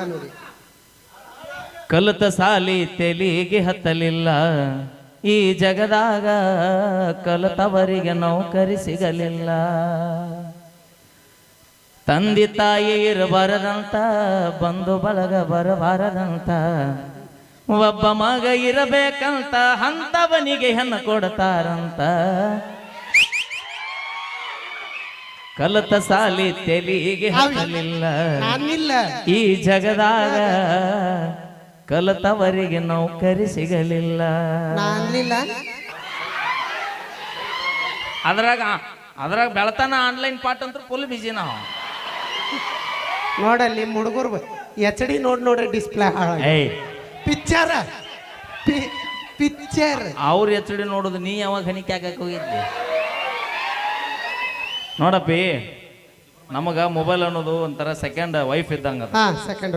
ನೋಡಿ ಕಲಿತ ಸಾಲಿ ತೆಲಿಗೆ ಹತ್ತಲಿಲ್ಲ ಈ ಜಗದಾಗ ಕಲಿತವರಿಗೆ ನೌಕರಿ ಸಿಗಲಿಲ್ಲ ತಂದೆ ತಾಯಿ ಇರಬಾರದಂತ ಬಂಧು ಬಳಗ ಬರಬಾರದಂತ ಒಬ್ಬ ಮಗ ಇರಬೇಕಂತ ಅಂತವನಿಗೆ ಹೆಣ್ಣು ಕೊಡ್ತಾರಂತ ಕಲಿತ ಸಾಲಿ ತೆಲಿಗೆ ಹತ್ತಲಿಲ್ಲ ಈ ಜಗದಾಗ ಕಲಿತವರಿಗೆ ನೌಕರಿ ಸಿಗಲಿಲ್ಲ ಅದ್ರಾಗ ಬೆಳತನ ಆನ್ಲೈನ್ ಪಾಠ ಅಂತ ಫುಲ್ ಬಿಜಿ ನಾವು ನೋಡಲ್ಲಿ ಹುಡುಗರು HD ನೋಡ್ರಿ ಡಿಸ್ಪ್ಲೇ ಪಿಕ್ಚರ್ ಅವ್ರ HD ನೋಡುದು ನೀ ಯಾವಾಗ ಹನಿಕೆ ಹಾಕಕ್ಕೆ ಹೋಗಿದ್ದೆ ನೋಡಪ್ಪಿ ನಮಗ ಮೊಬೈಲ್ ಅನ್ನೋದು ಒಂಥರ ಸೆಕೆಂಡ್ ವೈಫ್ ಇದ್ದಂಗ ಸೆಕೆಂಡ್